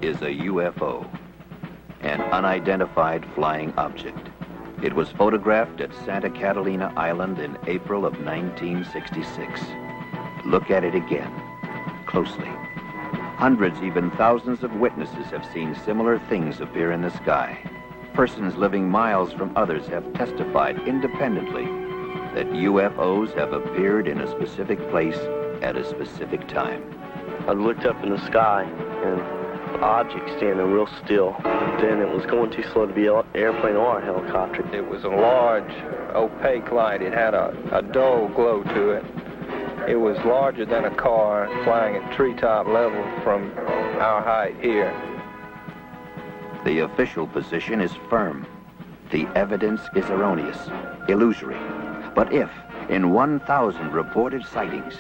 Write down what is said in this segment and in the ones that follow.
is a UFO, an unidentified flying object. It was photographed at Santa Catalina Island in April of 1966. Look at it again, closely. Hundreds, even thousands of witnesses have seen similar things appear in the sky. Persons living miles from others have testified independently that UFOs have appeared in a specific place at a specific time. I looked up in the sky and the object standing real still. Then it was going too slow to be an airplane or a helicopter. It was a large, opaque light. It had a dull glow to it. It was larger than a car, flying at treetop level from our height here. The official position is firm. The evidence is erroneous, illusory. But if, in 1,000 reported sightings,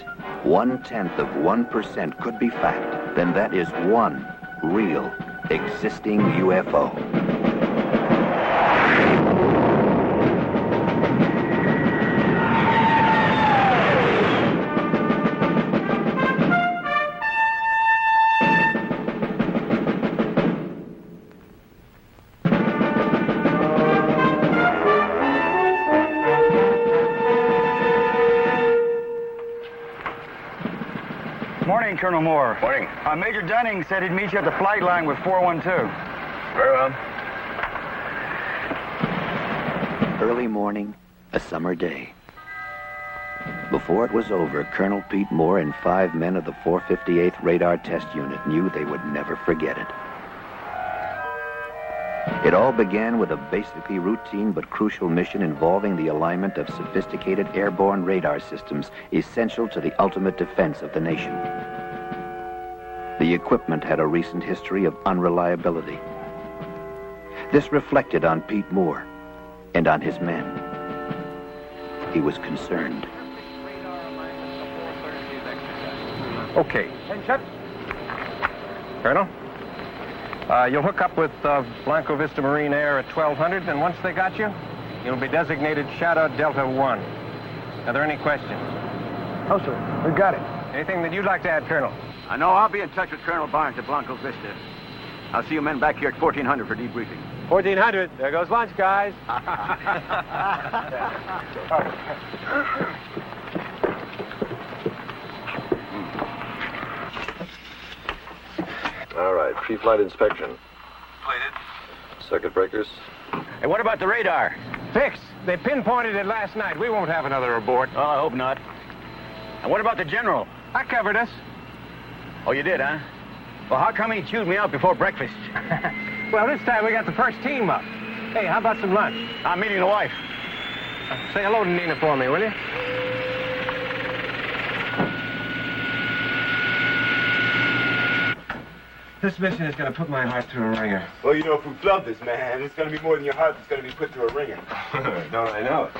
0.1% could be fact, then that is one real, existing UFO. Morning, Colonel Moore. Morning. Major Dunning said he'd meet you at the flight line with 412. Very well. Early morning, a summer day. Before it was over, Colonel Pete Moore and 5 men of the 458th Radar Test Unit knew they would never forget it. It all began with a basically routine but crucial mission involving the alignment of sophisticated airborne radar systems essential to the ultimate defense of the nation. The equipment had a recent history of unreliability. This reflected on Pete Moore and on his men. He was concerned. Okay. Attention. Colonel? You'll hook up with Blanco Vista Marine Air at 1200, and once they got you, you'll be designated Shadow Delta 1. Are there any questions? No, sir. We got it. Anything that you'd like to add, Colonel? I know I'll be in touch with Colonel Barnes at Blanco Vista. I'll see you men back here at 1400 for debriefing. 1400. There goes lunch, guys. All right, pre-flight inspection. Completed. Circuit breakers. Hey, what about the radar? Fixed. They pinpointed it last night. We won't have another abort. Oh, I hope not. And what about the general? I covered us. Oh, you did, huh? Well, how come he chewed me out before breakfast? Well, this time we got the first team up. Hey, how about some lunch? I'm meeting the wife. Say hello to Nina for me, will you? This mission is going to put my heart through a ringer. Well, you know, if we flub this, man, it's going to be more than your heart that's going to be put through a ringer. Don't I know it?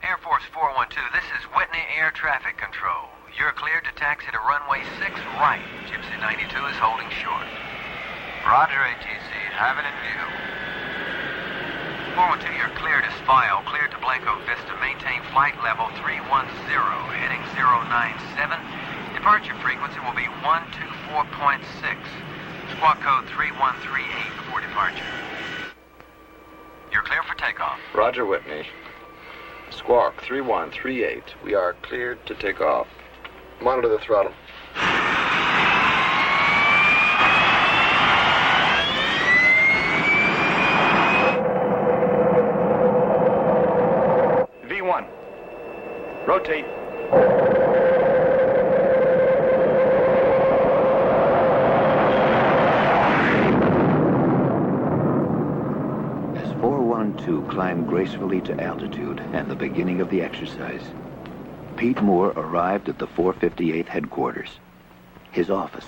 Air Force 412, this is Whitney Air Traffic Control. You're cleared to taxi to runway 6 right. Gypsy 92 is holding short. Roger, ATC. Have it in view. 412, you're cleared as file. Cleared to Blanco Vista. Maintain flight level 310, heading 097. Departure frequency will be 124.6. Squawk code 3138 before departure. You're clear for takeoff. Roger, Whitney. Squawk 3138. We are cleared to take off. Monitor the throttle. V1. Rotate. As 412 climbed gracefully to altitude and the beginning of the exercise, Pete Moore arrived at the 458th headquarters, his office.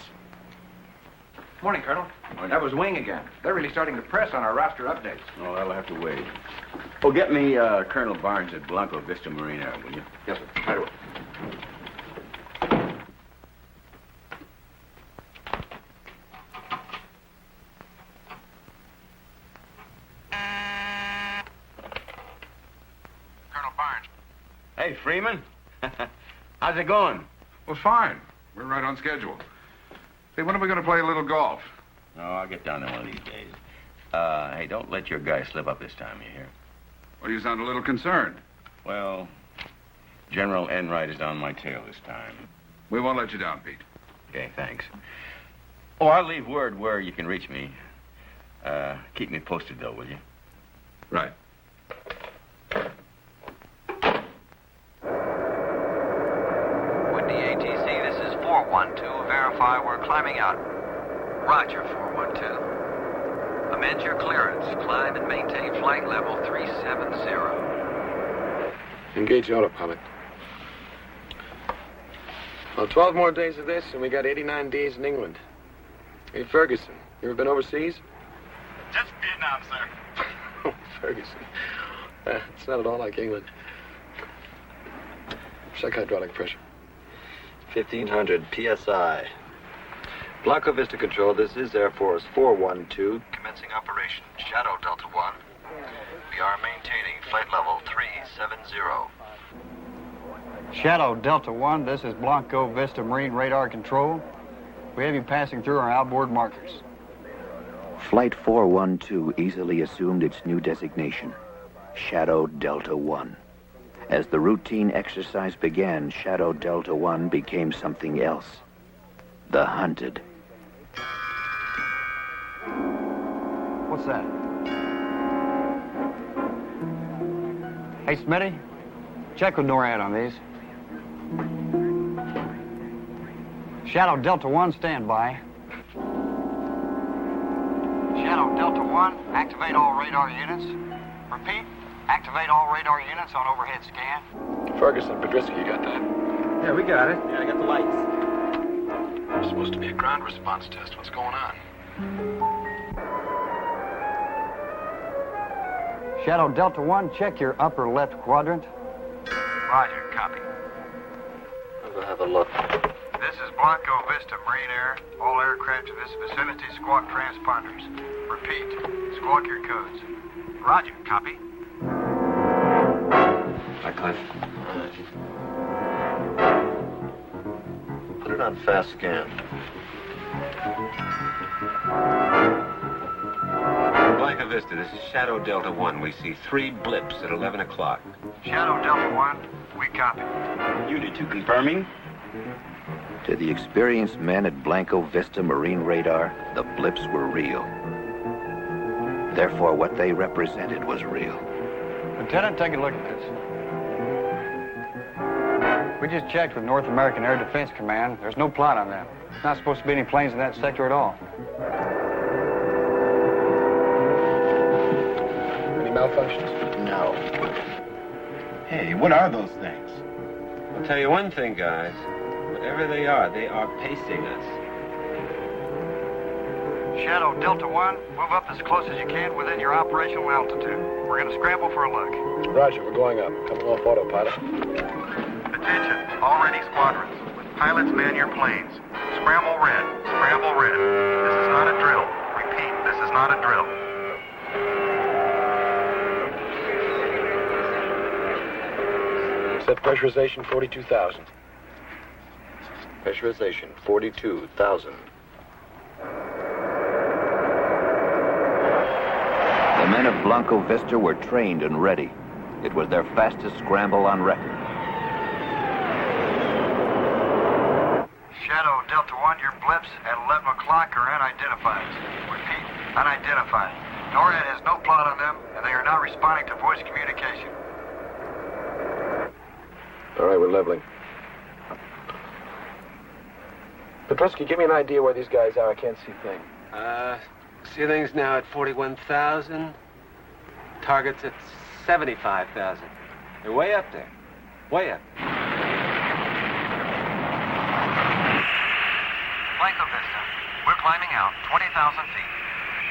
Morning, Colonel. That was Wing again. They're really starting to press on our roster updates. Oh, that'll have to wait. Oh, get me Colonel Barnes at Blanco Vista Marine Air, will you? Yes, sir. Right away. Hey, Freeman. How's it going? Well, fine. We're right on schedule. Hey, when are we going to play a little golf? Oh, I'll get down there one of these days. Hey, don't let your guy slip up this time, you hear? Well, you sound a little concerned. Well, General Enright is on my tail this time. We won't let you down, Pete. Okay, thanks. Oh, I'll leave word where you can reach me. Keep me posted, though, will you? Right. Windy ATC, this is 412. Verify we're climbing out. Roger, 412. Amend your clearance. Climb and maintain flight level 370. Engage autopilot. Well, 12 more days of this, and we got 89 days in England. Hey, Ferguson, you ever been overseas? Just Vietnam, sir. Oh, Ferguson. It's not at all like England. Check hydraulic pressure. 1500 PSI. Blanco Vista Control, this is Air Force 412. Commencing operation. Shadow Delta 1. We are maintaining flight level 370. Shadow Delta 1, this is Blanco Vista Marine Radar Control. We have you passing through our outboard markers. Flight 412 easily assumed its new designation, Shadow Delta 1. As the routine exercise began, Shadow Delta 1 became something else. The hunted. What's that? Hey, Smitty, check with NORAD on these. Shadow Delta 1, stand by. Shadow Delta 1, activate all radar units. Repeat, activate all radar units on overhead scan. Ferguson, Podriski, you got that? Yeah, we got it. Yeah, I got the lights. It's supposed to be a ground response test. What's going on? Shadow Delta 1, check your upper left quadrant. Roger, copy. We'll have a look. This is Blanco Vista Marine Air. All aircraft in this vicinity squawk transponders. Repeat, squawk your codes. Roger, copy. Hi, Cliff. Put it on fast scan. Blanco Vista, this is Shadow Delta 1. We see 3 blips at 11 o'clock. Shadow Delta 1, we copy. Unit 2 confirming. To the experienced men at Blanco Vista Marine Radar, the blips were real. Therefore, what they represented was real. Lieutenant, take a look at this. We just checked with North American Air Defense Command. There's no plot on that. There's not supposed to be any planes in that sector at all. Any malfunctions? No. Hey, what are those things? I'll tell you one thing, guys. Whatever they are pacing us. Shadow Delta 1, move up as close as you can within your operational altitude. We're going to scramble for a look. Roger, we're going up. Coming off autopilot. Attention, all ready squadrons. Pilots, man your planes. Scramble red, scramble red. This is not a drill. Repeat, this is not a drill. Set pressurization 42,000. Pressurization 42,000. The men of Blanco Vista were trained and ready. It was their fastest scramble on record. Shadow Delta 1, your blips at 11 o'clock are unidentified. Repeat, unidentified. NORAD has no plot on them, and they are not responding to voice communication. All right, we're leveling. Podriski, give me an idea where these guys are. I can't see a thing. Ceiling's now at 41,000. Target's at 75,000. They're way up there. Way up. Blanco Vista, we're climbing out 20,000 feet.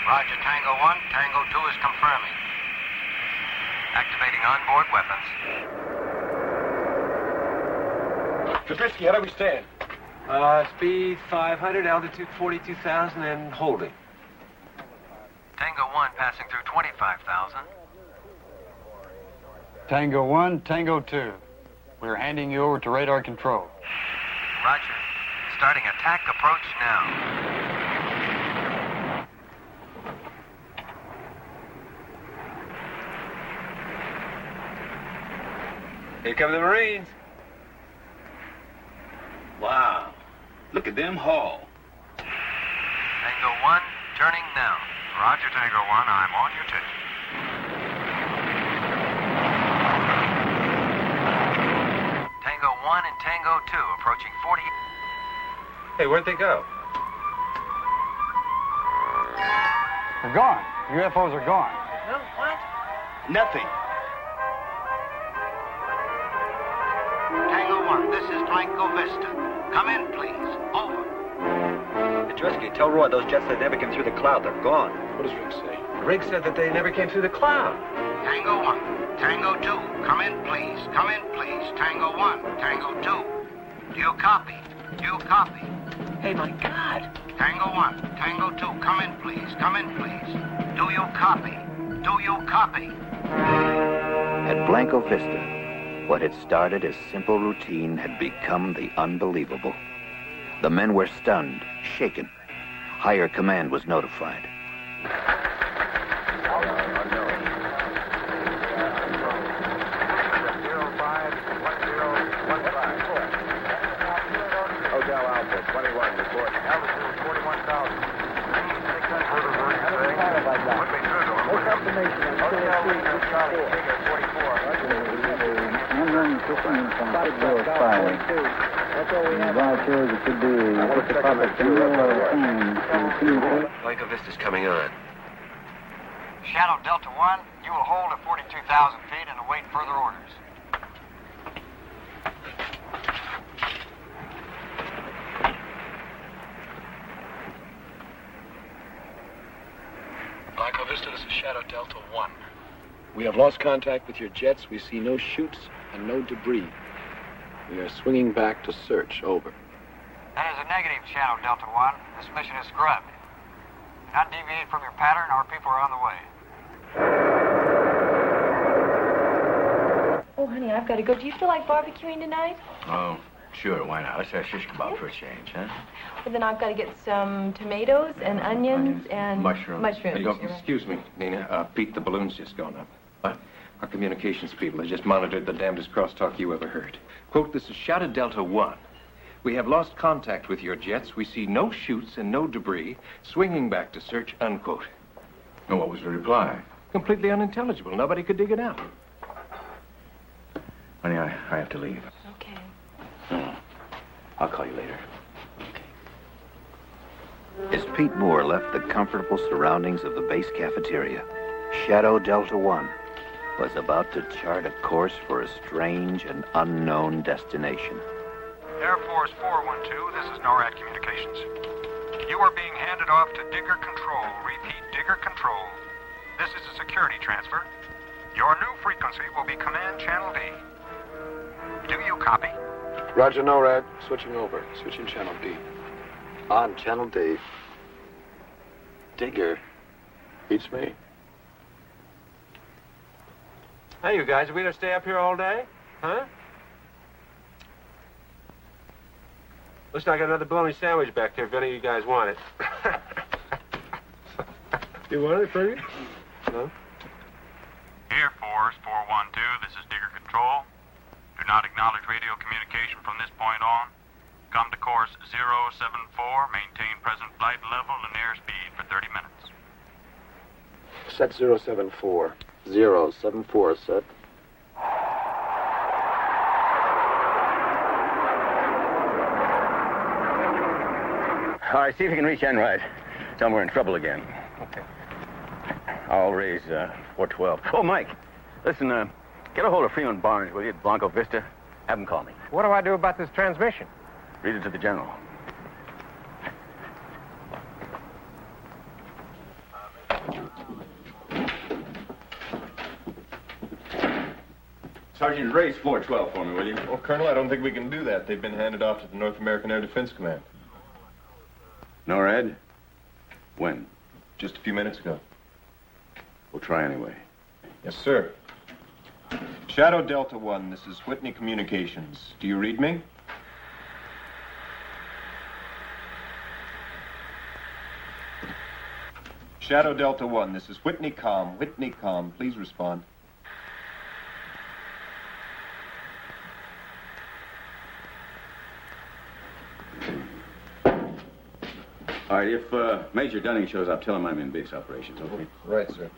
Roger, Tango 1, Tango 2 is confirming. Activating onboard weapons. Podriski, how do we stand? Speed 500, altitude 42,000, and holding. Tango 1 passing through 25,000. Tango 1, Tango 2. We're handing you over to radar control. Roger. Starting attack approach now. Here come the Marines. Wow. Look at them haul. Tango 1, turning now. Roger, Tango 1. I'm on your ticket. Tango 1 and Tango 2 approaching 40. Hey, where'd they go? They're gone. UFOs are gone. No, what? Nothing. Tango 1, this is Blanco Vista. Come in, please. Over. Andreski, tell Roy those jets that never came through the cloud. They're gone. What does Rick say? Rick said that they never came through the cloud. Tango 1, Tango 2, come in, please. Come in, please. Tango 1, Tango 2. Do you copy? Do you copy? Hey, my God. Tango 1, Tango 2, come in, please. Come in, please. Do you copy? Do you copy? At Blanco Vista, what had started as simple routine had become the unbelievable. The men were stunned, shaken. Higher command was notified. Hotel Alpha, 21, report. Altitude 41,000. 600. No confirmation until 3. That's all we have. It should be the proper Blanco Vista's coming on. Shadow Delta 1, you will hold at 42,000 feet and await further orders. Blanco Vista, this is Shadow Delta 1. We have lost contact with your jets. We see no chutes and no debris. We are swinging back to search. Over. That is a negative, Shadow Delta 1. This mission is scrubbed. Do not deviate from your pattern. Our people are on the way. Oh, honey, I've got to go. Do you feel like barbecuing tonight? Oh, sure, why not? Let's have shish kebab for a change, huh? Well, then I've got to get some tomatoes and onions and... Mushrooms. Mushrooms. Hey, you're right. excuse me, Nina. Pete, the balloon's just gone up. What? Our communications people have just monitored the damnedest crosstalk you ever heard. Quote, this is Shadow Delta 1. We have lost contact with your jets. We see no chutes and no debris. Swinging back to search, unquote. And what was the reply? Completely unintelligible. Nobody could dig it out. Honey, I have to leave. Okay. I'll call you later. As Pete Moore left the comfortable surroundings of the base cafeteria, Shadow Delta 1 was about to chart a course for a strange and unknown destination. Air Force 412, this is NORAD Communications. You are being handed off to Digger Control. Repeat, Digger Control. This is a security transfer. Your new frequency will be Command Channel D. Do you copy? Roger, NORAD. Switching over. Switching Channel D. On Channel D. Digger. Beats me. Hey, you guys, are we gonna stay up here all day? Huh? Looks like I got another bologna sandwich back there if any of you guys want it. You want it, Freddie? No? Air Force 412, this is Digger Control. Do not acknowledge radio communication from this point on. Come to course 074, maintain present flight level and airspeed for 30 minutes. Set 074. 074, set. All right, see if you can reach Enright. Tell them we're in trouble again. Okay. I'll raise 412. Oh, Mike, listen, get a hold of Freeman Barnes, will you, at Blanco Vista? Have him call me. What do I do about this transmission? Read it to the general. Sergeant, raise 412 for me, will you? Well, Colonel, I don't think we can do that. They've been handed off to the North American Air Defense Command. NORAD? When? Just a few minutes ago. We'll try anyway. Yes, sir. Shadow Delta 1, this is Whitney Communications. Do you read me? Shadow Delta 1, this is Whitney Com. Whitney Com, please respond. All right, if Major Dunning shows up, tell him I'm in base operations, okay? Right, sir.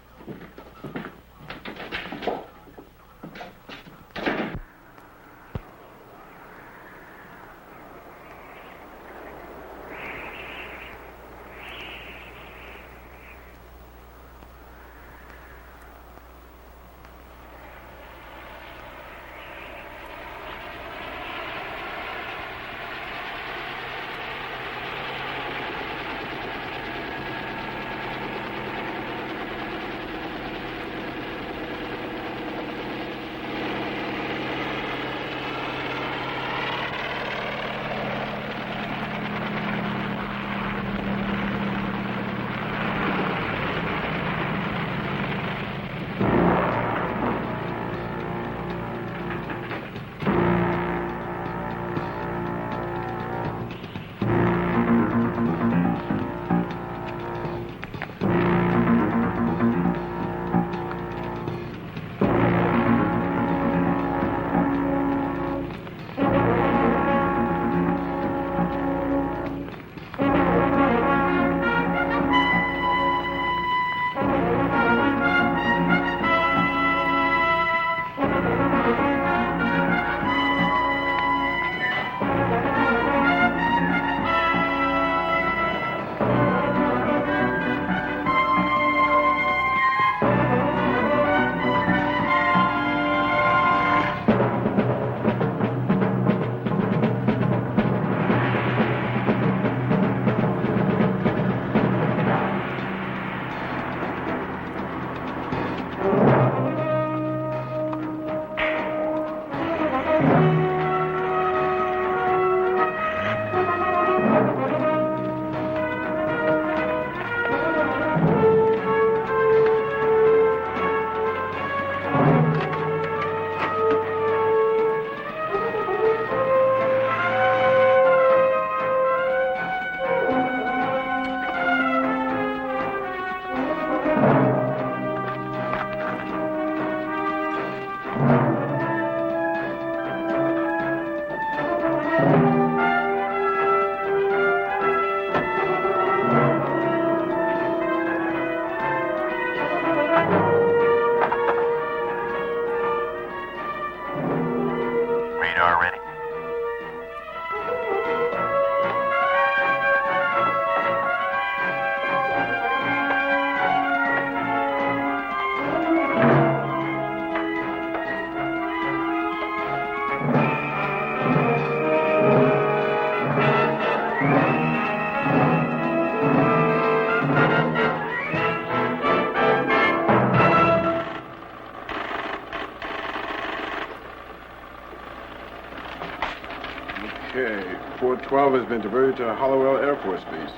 Okay, 412 has been diverted to Hollowell Air Force Base.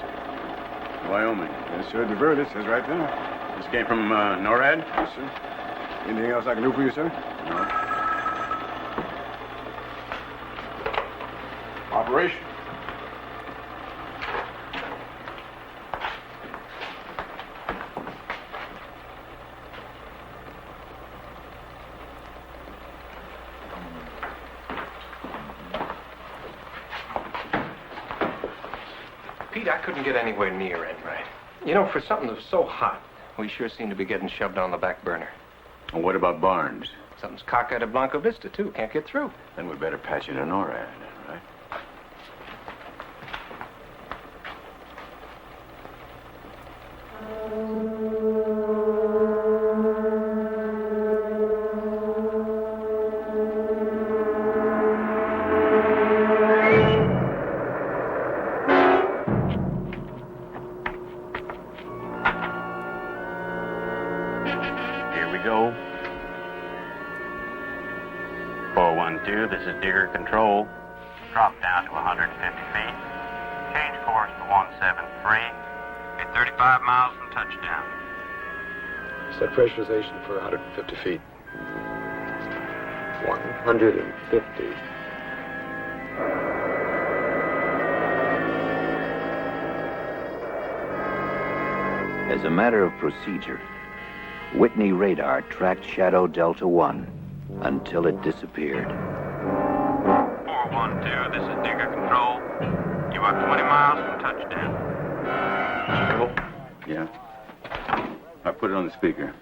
Wyoming. Yes, sir, diverted, says right there. This came from NORAD? Yes, sir. Anything else I can do for you, sir? No. Operation. Pete, I couldn't get anywhere near Enright. You know, for something that's so hot, we sure seem to be getting shoved on the back burner. Well, what about Barnes? Something's cockeyed at Blanco Vista, too. Can't get through. Then we better patch it to NORAD, right? This is Digger Control. Drop down to 150 feet. Change course to 173. At 35 miles from touchdown. Set pressurization for 150 feet. 150. As a matter of procedure, Whitney radar tracked Shadow Delta 1 until it disappeared. 412, this is Digger Control. You are 20 miles from touchdown. Yeah. I put it on the speaker.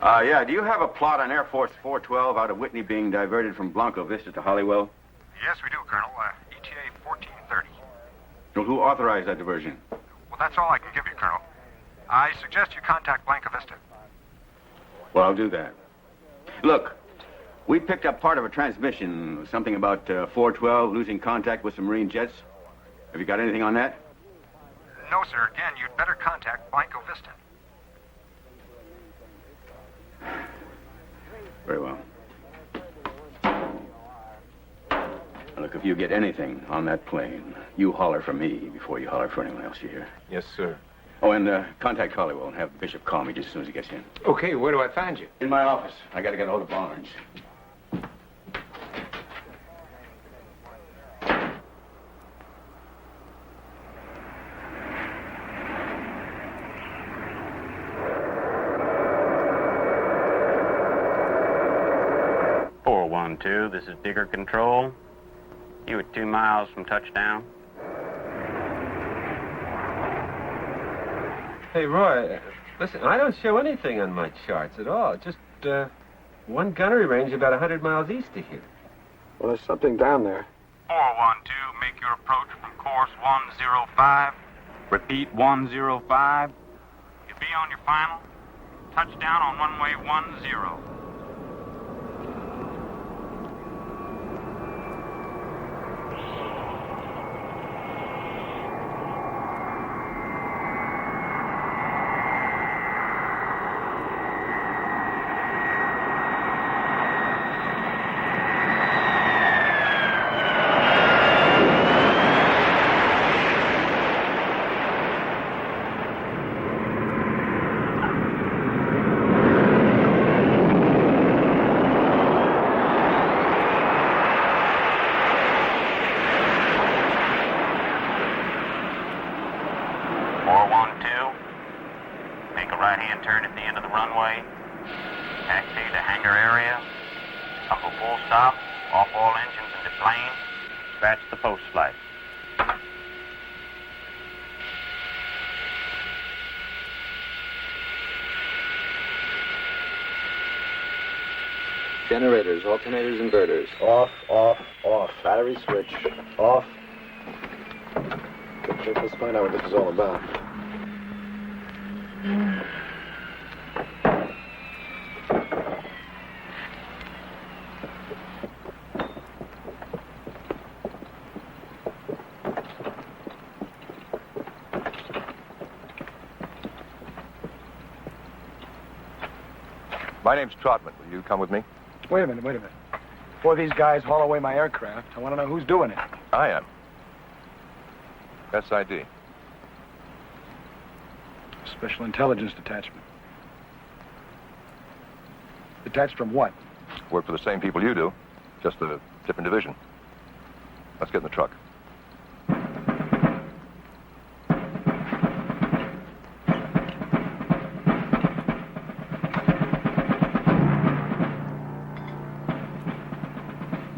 Yeah, do you have a plot on Air Force 412 out of Whitney being diverted from Blanco Vista to Holywell? Yes, we do, Colonel. ETA 1430. Well, who authorized that diversion? Well, that's all I can give you, Colonel. I suggest you contact Blanco Vista. Well, I'll do that. Look, we picked up part of a transmission, something about 412 losing contact with some Marine jets. Have you got anything on that? No, sir. Again, you'd better contact Blanco Vista. Very well. Look, if you get anything on that plane, you holler for me before you holler for anyone else you hear. Yes, sir. Oh, and contact Holywell and have Bishop call me just as soon as he gets in. Okay, where do I find you? In my office. I got to get a hold of Barnes. This is Digger Control. You are 2 miles from touchdown. Hey, Roy, listen, I don't show anything on my charts at all. Just one gunnery range about 100 miles east of here. Well, there's something down there. 412, make your approach from course 105. Repeat, 105. You'll be on your final. Touchdown on runway 10. Generators, alternators, inverters. Off, off, off. Battery switch. Off. Okay, let's find out what this is all about. My name's Trotman. Will you come with me? Wait a minute. Before these guys haul away my aircraft, I want to know who's doing it. I am. SID. Special Intelligence Detachment. Detached from what? Work for the same people you do, just a different division. Let's get in the truck.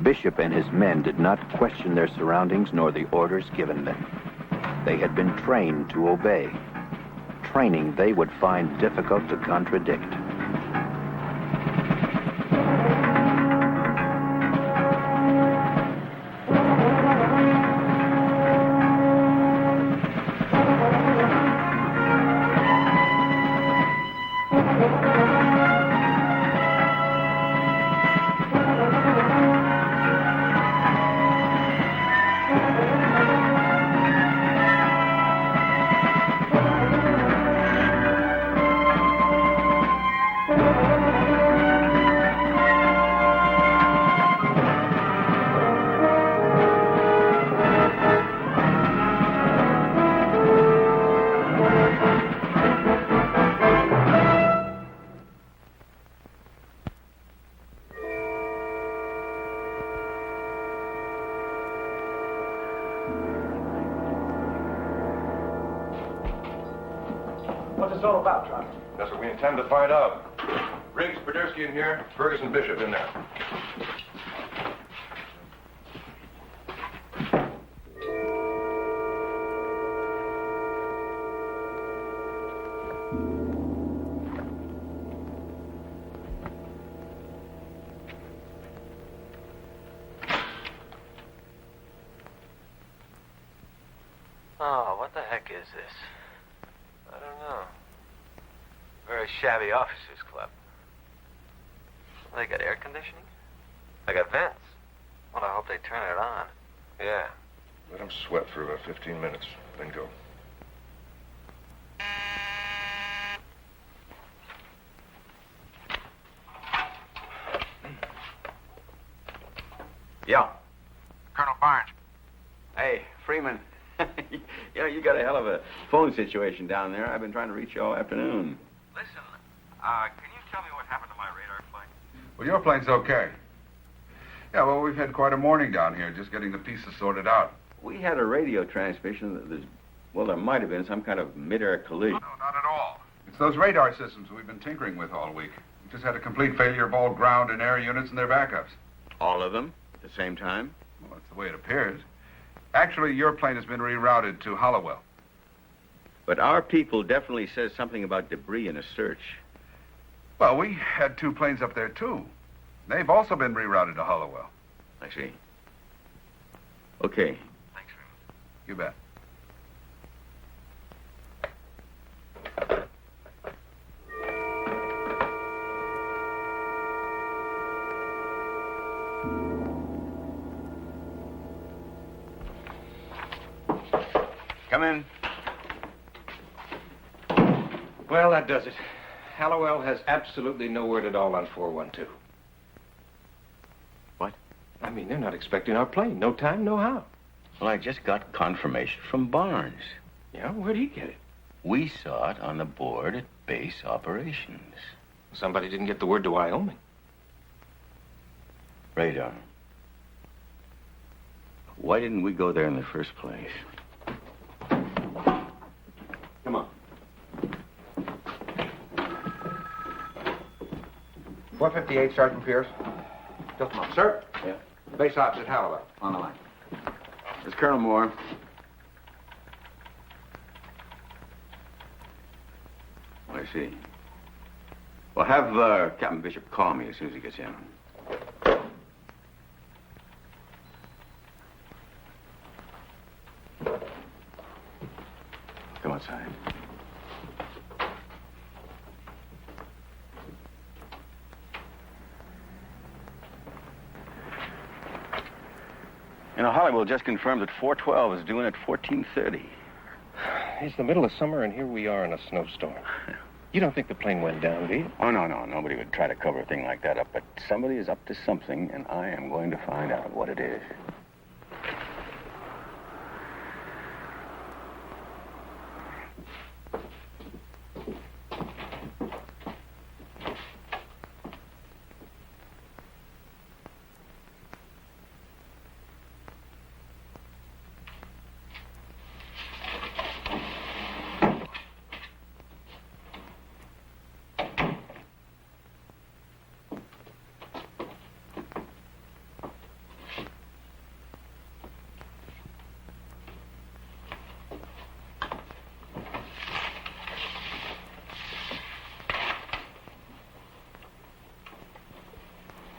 Bishop and his men did not question their surroundings nor the orders given them. They had been trained to obey, training they would find difficult to contradict. this all about, Trout? That's what we intend to find out. Riggs, Podersky in here. Ferguson, Bishop in there. Oh, what the heck is this? I don't know. Very shabby officers' club. They got air conditioning? They got vents. Well, I hope they turn it on. Yeah. Let them sweat for about 15 minutes, then go. Yeah. Colonel Barnes. Hey, Freeman. You got a hell of a phone situation down there. I've been trying to reach you all afternoon. Listen, can you tell me what happened to my radar plane? Well, your plane's okay. Yeah, well, we've had quite a morning down here, just getting the pieces sorted out. We had a radio transmission that there might have been some kind of mid-air collision. No, not at all. It's those radar systems we've been tinkering with all week. We just had a complete failure of all ground and air units and their backups. All of them at the same time? Well, that's the way it appears. Actually, your plane has been rerouted to Hollowell. But our people definitely says something about debris in a search. Well, we had 2 planes up there, too. They've also been rerouted to Hollowell. I see. Okay. Thanks, Freeman. You bet. Come in. Well, that does it. Hallowell has absolutely no word at all on 412. What? I mean, they're not expecting our plane. No time, no how. Well, I just got confirmation from Barnes. Yeah? Where'd he get it? We saw it on the board at base operations. Somebody didn't get the word to Wyoming. Radar. Why didn't we go there in the first place? Come on. 458, Sergeant Pierce. Just a moment. Sir? Yeah? Base ops at Hallowell. On the line. There's Colonel Moore. I see. Well, have Captain Bishop call me as soon as he gets in. Come outside. You know, Hollywood just confirmed that 412 is due in at 14:30. It's the middle of summer, and here we are in a snowstorm. You don't think the plane went down, do you? Oh, no. Nobody would try to cover a thing like that up, but somebody is up to something, and I am going to find out what it is.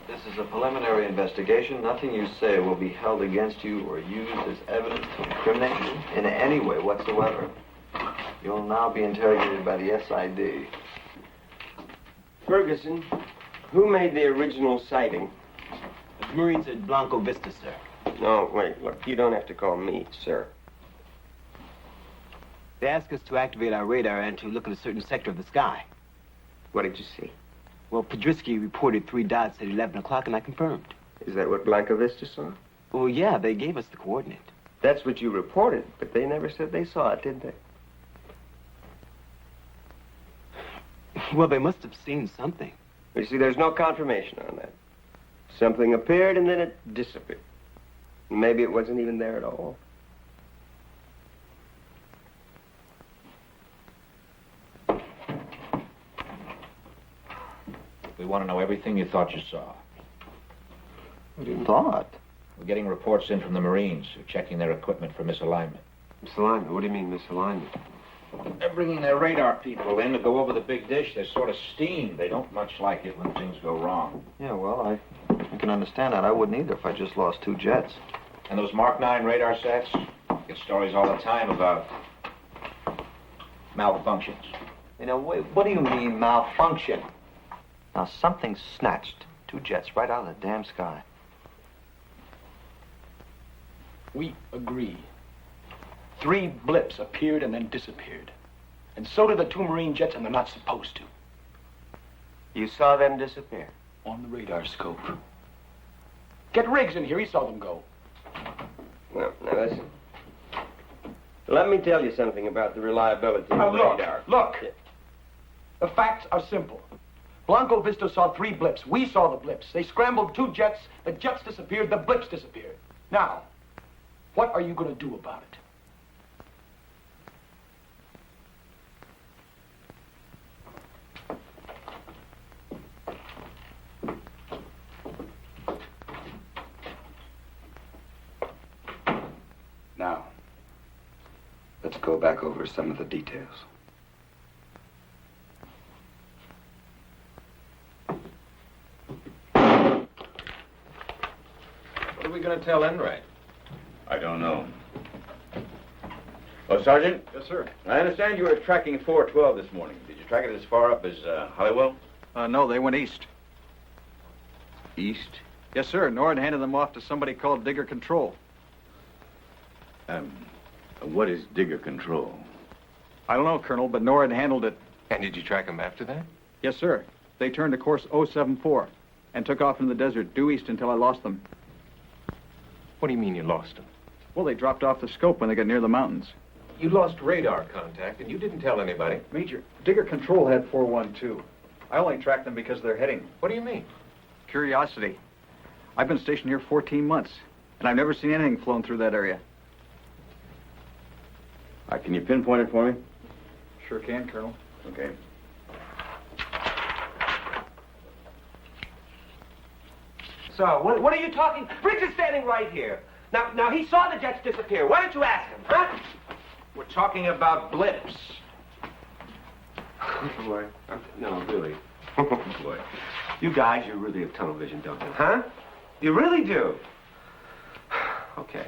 This is a preliminary investigation. Nothing you say will be held against you or used as evidence to incriminate you in any way whatsoever. You'll now be interrogated by the SID. Ferguson, who made the original sighting? The Marines at Blanco Vista, sir. No, wait, look, you don't have to call me, sir. They asked us to activate our radar and to look in a certain sector of the sky. What did you see? Well, Podersky reported 3 dots at 11 o'clock, and I confirmed. Is that what Blanco Vista saw? Well, yeah, they gave us the coordinate. That's what you reported, but they never said they saw it, did they? Well, they must have seen something. You see, there's no confirmation on that. Something appeared and then it disappeared. Maybe it wasn't even there at all. We want to know everything you thought you saw. What you thought? We're getting reports in from the Marines who are checking their equipment for misalignment. Misalignment? What do you mean, misalignment? They're bringing their radar people in to go over the big dish. They're sort of steamed. They don't much like it when things go wrong. Yeah, well, I can understand that. I wouldn't either if I just lost 2 jets. And those Mark 9 radar sets? Get stories all the time about malfunctions. You know, what do you mean, malfunction? Now, something snatched 2 jets right out of the damn sky. We agree. 3 blips appeared and then disappeared. And so did the 2 Marine jets, and they're not supposed to. You saw them disappear? On the radar scope. Get Riggs in here. He saw them go. Well, now listen. Let me tell you something about the reliability of radar. Look. The facts are simple. Blanco Vista saw 3 blips. We saw the blips. They scrambled 2 jets. The jets disappeared. The blips disappeared. Now, what are you going to do about it? Now, let's go back over some of the details. What are we going to tell Enright? I don't know. Oh, Sergeant? Yes, sir. I understand you were tracking 412 this morning. Did you track it as far up as Holywell? No, they went east. East? Yes, sir. Nord handed them off to somebody called Digger Control. What is Digger Control? I don't know, Colonel, but Nord handled it. And did you track them after that? Yes, sir. They turned to course 074 and took off in the desert due east until I lost them. What do you mean you lost them? Well, they dropped off the scope when they got near the mountains. You lost radar contact, and you didn't tell anybody. Major, Digger Control had 412. I only tracked them because of their heading. What do you mean? Curiosity. I've been stationed here 14 months, and I've never seen anything flown through that area. Can you pinpoint it for me? Sure can, Colonel. Okay. So, what are you talking? Briggs is standing right here. Now, he saw the jets disappear. Why don't you ask him, huh? We're talking about blips. Boy, no, really. Boy, you guys, you really have tunnel vision, don't you? Huh? You really do. Okay.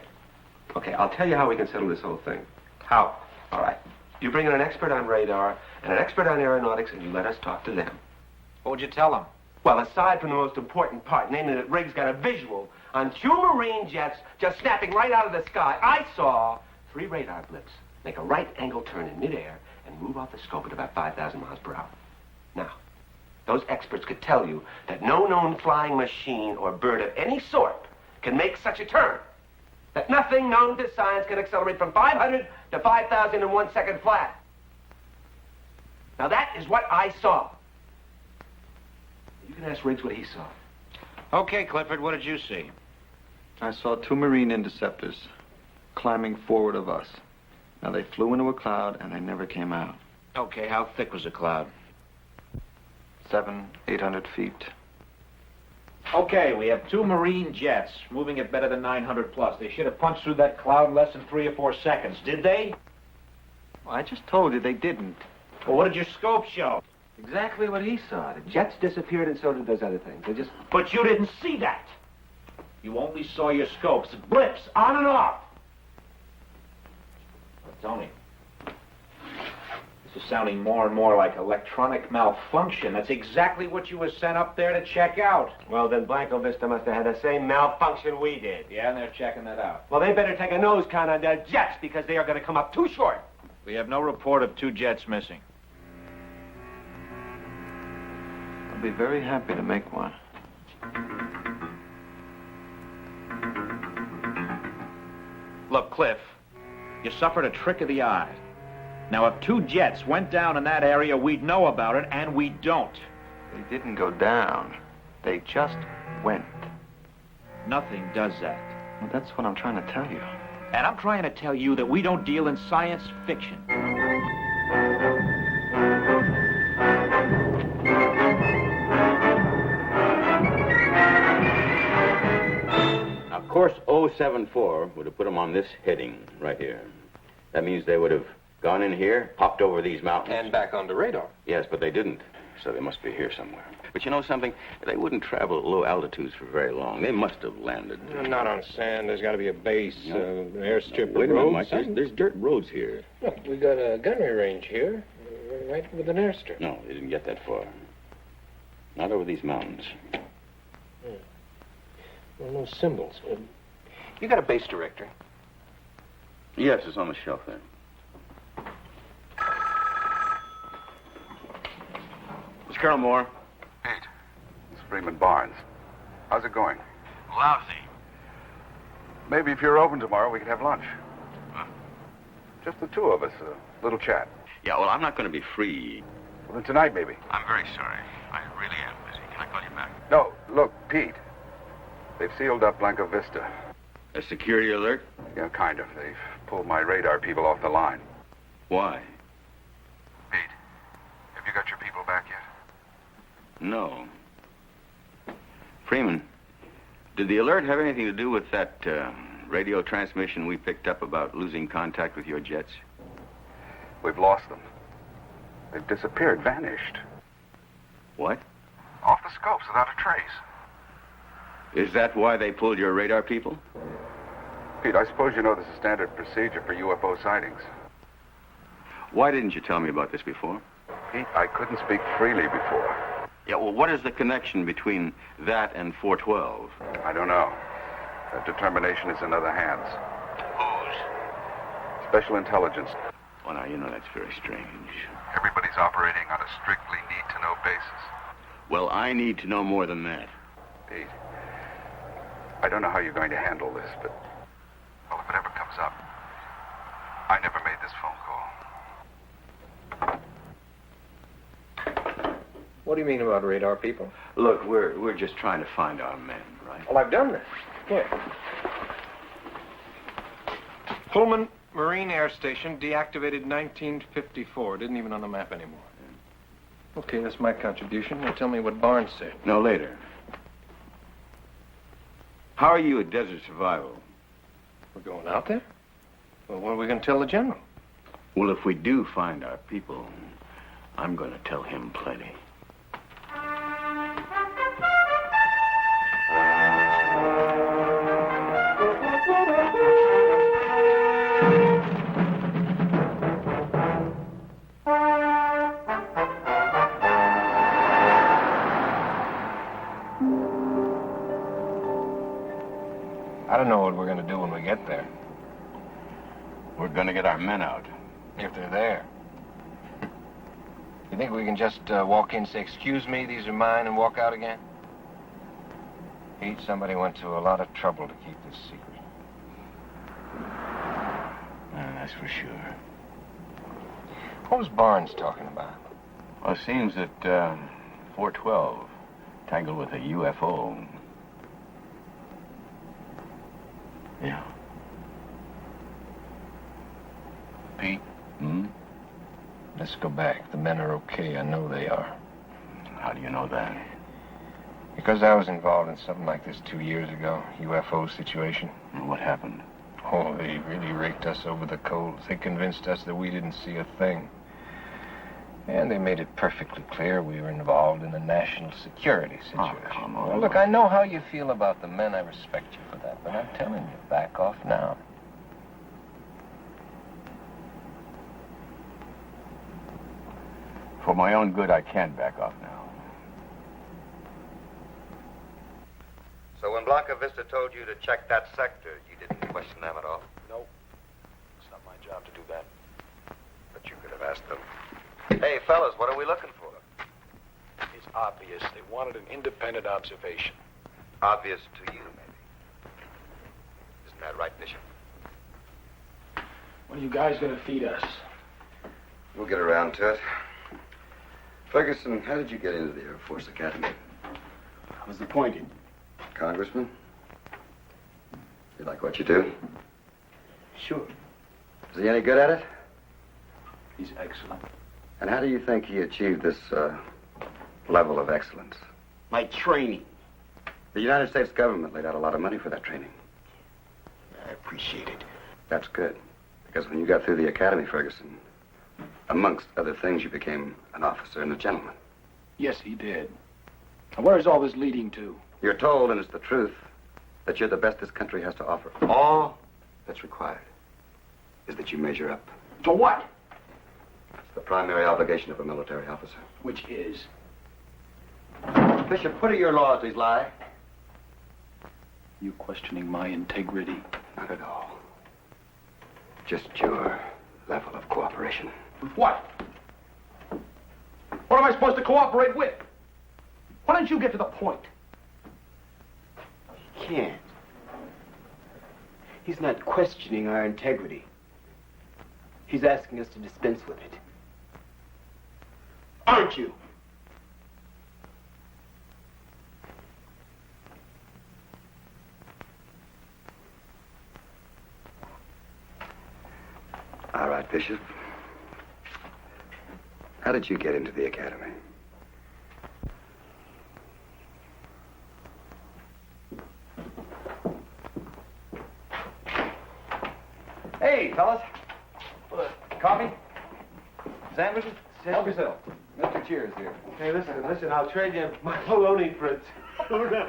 Okay, I'll tell you how we can settle this whole thing. How? All right. You bring in an expert on radar and an expert on aeronautics, and you let us talk to them. What would you tell them? Well, aside from the most important part, namely that Riggs got a visual on 2 Marine jets just snapping right out of the sky, I saw 3 radar blips make a right-angle turn in midair and move off the scope at about 5,000 miles per hour. Now, those experts could tell you that no known flying machine or bird of any sort can make such a turn. That nothing known to science can accelerate from 500 to 5,000 in 1 second flat. Now, that is what I saw. You can ask Riggs what he saw. Okay, Clifford, what did you see? I saw 2 Marine interceptors climbing forward of us. Now, they flew into a cloud, and they never came out. Okay, how thick was the cloud? 700, 800 feet. Okay, we have 2 Marine jets moving at better than 900 plus. They should have punched through that cloud in less than 3 or 4 seconds. Did they? Well, I just told you they didn't. Well, what did your scope show? Exactly what he saw. The jets disappeared, and so did those other things. They just... But you didn't see that. You only saw your scopes. Blips, on and off. Tony, this is sounding more and more like electronic malfunction. That's exactly what you were sent up there to check out. Well, then Blanco Vista must have had the same malfunction we did. Yeah, and they're checking that out. Well, they better take a nose count on their jets because they are going to come up too short. We have no report of 2 jets missing. I'll be very happy to make one. Look, Cliff, you suffered a trick of the eye. Now, if 2 jets went down in that area, we'd know about it, and we don't. They didn't go down. They just went. Nothing does that. Well, that's what I'm trying to tell you. And I'm trying to tell you that we don't deal in science fiction. 1074 would have put them on this heading right here. That means they would have gone in here, popped over these mountains. And back on the radar. Yes, but they didn't. So they must be here somewhere. But you know something? They wouldn't travel at low altitudes for very long. They must have landed. Not on sand. There's got to be a base, an airstrip. Wait a minute, Mike. There's dirt roads here. Look, we got a gunnery range here, right with an airstrip. No, they didn't get that far. Not over these mountains. Well, no symbols. You got a base directory? Yes, it's on the shelf there. It's Colonel Moore. Pete, it's Freeman Barnes. How's it going? Lousy. Maybe if you're open tomorrow, we could have lunch. Huh? Just the two of us, a little chat. Yeah, well, I'm not going to be free. Well, then tonight, maybe. I'm very sorry. I really am busy. Can I call you back? No, look, Pete. They've sealed up Blanco Vista. A security alert? Yeah, kind of. They've pulled my radar people off the line. Why? Pete, have you got your people back yet? No. Freeman, did the alert have anything to do with that radio transmission we picked up about losing contact with your jets? We've lost them. They've disappeared, vanished. What? Off the scopes without a trace. Is that why they pulled your radar people? Pete, I suppose you know this is standard procedure for UFO sightings. Why didn't you tell me about this before? Pete, I couldn't speak freely before. Yeah, well, what is the connection between that and 412? I don't know. That determination is in other hands. Whose? Special intelligence. Well, now, you know, that's very strange. Everybody's operating on a strictly need-to-know basis. Well, I need to know more than that. Pete, I don't know how you're going to handle this, but... Well, if it ever comes up, I never made this phone call. What do you mean about radar people? Look, we're just trying to find our men, right? Well, I've done that. Here. Pullman Marine Air Station, deactivated 1954. Didn't even on the map anymore. Okay, that's my contribution. Now tell me what Barnes said. No, later. How are you at Desert Survival? We're going out there? Well, what are we going to tell the general? Well, if we do find our people, I'm going to tell him plenty. I don't know what we're going to do when we get there. We're going to get our men out. If they're there. You think we can just walk in and say, "Excuse me, these are mine," and walk out again? Pete, somebody went to a lot of trouble to keep this secret. That's for sure. What was Barnes talking about? Well, it seems that 412 tangled with a UFO. Yeah. Pete? Hmm? Let's go back. The men are okay. I know they are. How do you know that? Because I was involved in something like this 2 years ago. UFO situation. And what happened? Oh, they really raked us over the coals. They convinced us that we didn't see a thing. And they made it perfectly clear we were involved in a national security situation. Oh, come on. Well, look, I know how you feel about the men. I respect you for that. But I'm telling you, back off now. For my own good, I can't back off now. So when Blanca Vista told you to check that sector, you didn't question them at all? No. It's not my job to do that. But you could have asked them. Hey, fellas, what are we looking for? It's obvious. They wanted an independent observation. Obvious to you, maybe. Isn't that right, Bishop? When are you guys going to feed us? We'll get around to it. Ferguson, how did you get into the Air Force Academy? I was appointed. Congressman? You like what you do? Sure. Is he any good at it? He's excellent. And how do you think he achieved this level of excellence? My training. The United States government laid out a lot of money for that training. I appreciate it. That's good. Because when you got through the academy, Ferguson, amongst other things, you became an officer and a gentleman. Yes, he did. And where is all this leading to? You're told, and it's the truth, that you're the best this country has to offer. All that's required is that you measure up. To what? It's the primary obligation of a military officer. Which is? Bishop, what are your laws, these lie? You questioning my integrity? Not at all. Just your level of cooperation. With what? What am I supposed to cooperate with? Why don't you get to the point? He can't. He's not questioning our integrity. He's asking us to dispense with it. Aren't you? All right, Bishop. How did you get into the academy? Hey, fellas. Coffee? Sandwiches? Help yourself. Mr. Cheers here. Hey, listen, I'll trade you my bologna for a tuna.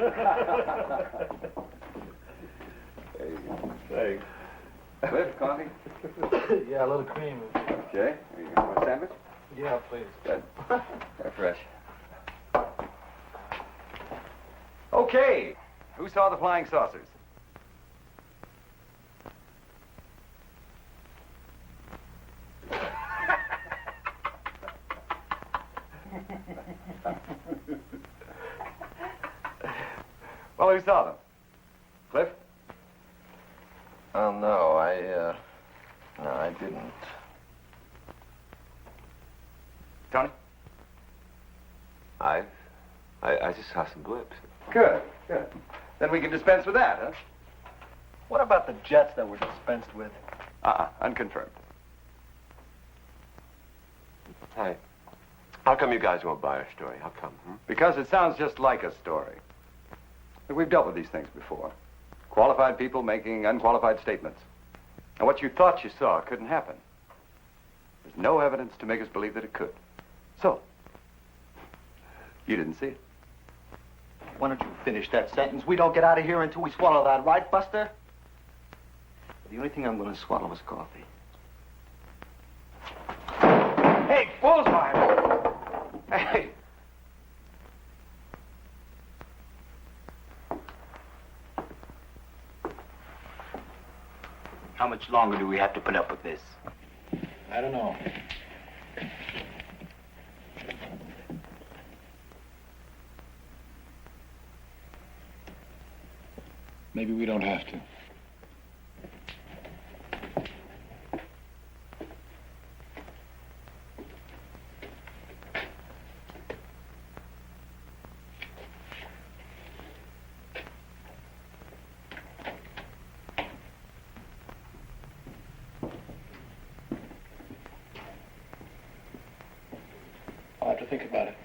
Thanks. Cliff, coffee? Yeah, a little cream. Okay. Are you want a sandwich? Yeah, please. Good. They're fresh. Okay. Who saw the flying saucers? Well, who saw them? Cliff? Oh, no, I didn't. Tony? I just saw some blips. Good, good. Then we can dispense with that, huh? What about the jets that were dispensed with? Unconfirmed. Hey, how come you guys won't buy our story? How come? Because it sounds just like a story. Look, we've dealt with these things before. Qualified people making unqualified statements. And what you thought you saw couldn't happen. There's no evidence to make us believe that it could. So, you didn't see it. Why don't you finish that sentence? We don't get out of here until we swallow that, right, Buster? The only thing I'm going to swallow is coffee. Hey, bullseye! Hey! How much longer do we have to put up with this? I don't know. Maybe we don't have to. I'll have to think about it.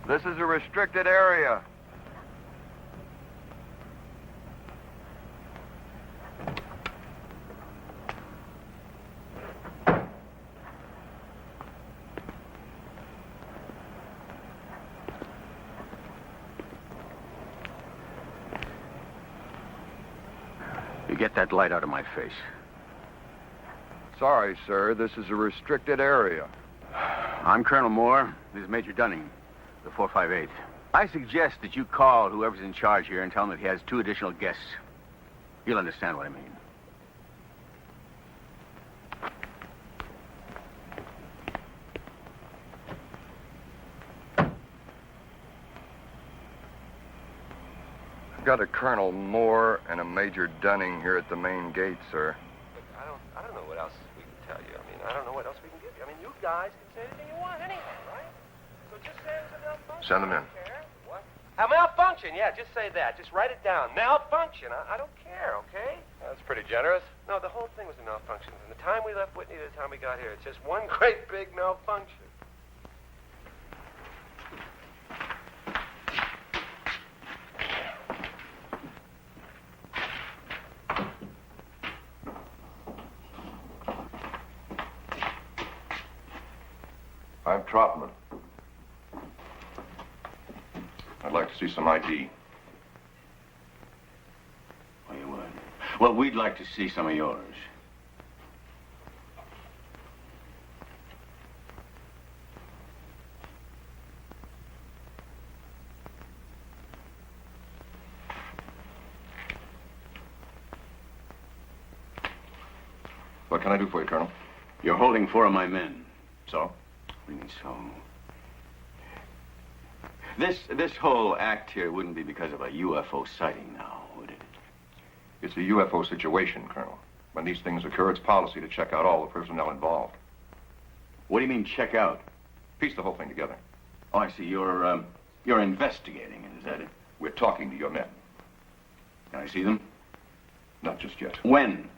This is a restricted area. You get that light out of my face. Sorry, sir. This is a restricted area. I'm Colonel Moore. This is Major Dunning, the 458th. I suggest that you call whoever's in charge here and tell him that he has 2 additional guests. You'll understand what I mean. I've got a Colonel Moore and a Major Dunning here at the main gate, sir. I don't know what else we can tell you. I don't know what else we can give you. You guys can say anything you want anyhow, right? So just say it's a malfunction. Send them in. What? A malfunction? Malfunction, yeah, just say that. Just write it down. Malfunction. I don't care, okay? That's pretty generous. No, the whole thing was a malfunction. From the time we left Whitney to the time we got here, it's just one great big malfunction. I'm Trotman. I'd like to see some ID. Oh, you would? Well, we'd like to see some of yours. What can I do for you, Colonel? You're holding 4 of my men. So? What do you mean, so? This whole act here wouldn't be because of a UFO sighting now, would it? It's a UFO situation, Colonel. When these things occur, it's policy to check out all the personnel involved. What do you mean, check out? Piece the whole thing together. Oh, I see. You're investigating it, is that it? We're talking to your men. Can I see them? Not just yet. When?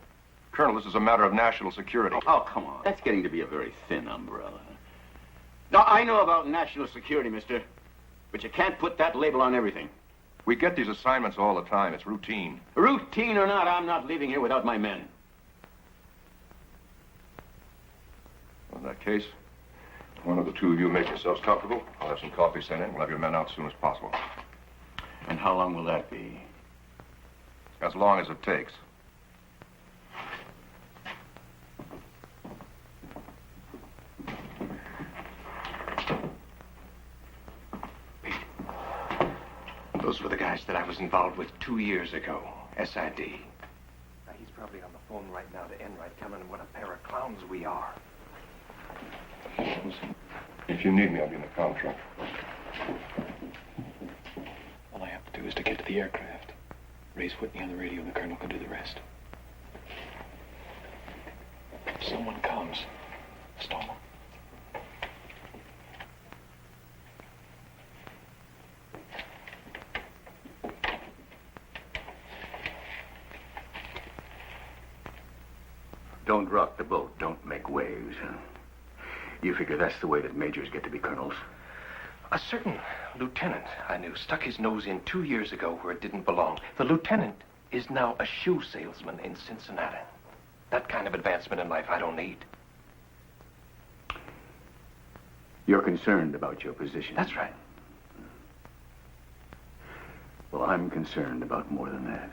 Colonel, this is a matter of national security. Oh, come on. That's getting to be a very thin umbrella. Now, I know about national security, mister, but you can't put that label on everything. We get these assignments all the time. It's routine. Routine or not, I'm not leaving here without my men. In that case, one of the two of you make yourselves comfortable. I'll have some coffee sent in. We'll have your men out as soon as possible. And how long will that be? As long as it takes. Those were the guys that I was involved with 2 years ago. SID. Now, he's probably on the phone right now to Enright, telling him what a pair of clowns we are. Listen, if you need me, I'll be in the comm truck. All I have to do is to get to the aircraft. Raise Whitney on the radio, and the colonel can do the rest. If someone comes, stall them. Don't rock the boat. Don't make waves. Huh? You figure that's the way that majors get to be colonels? A certain lieutenant I knew stuck his nose in 2 years ago where it didn't belong. The lieutenant is now a shoe salesman in Cincinnati. That kind of advancement in life I don't need. You're concerned about your position. That's right. Well, I'm concerned about more than that.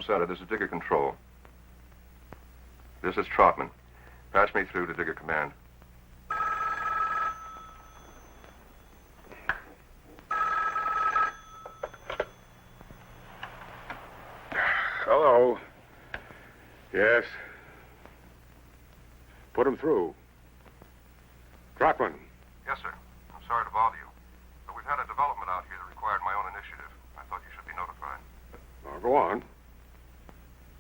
Center, this is Digger Control. This is Trotman. Patch me through to Digger Command. Hello. Yes. Put him through. Trotman. Yes, sir. I'm sorry to bother you, but we've had a development out here that required my own initiative. I thought you should be notified. Now, go on.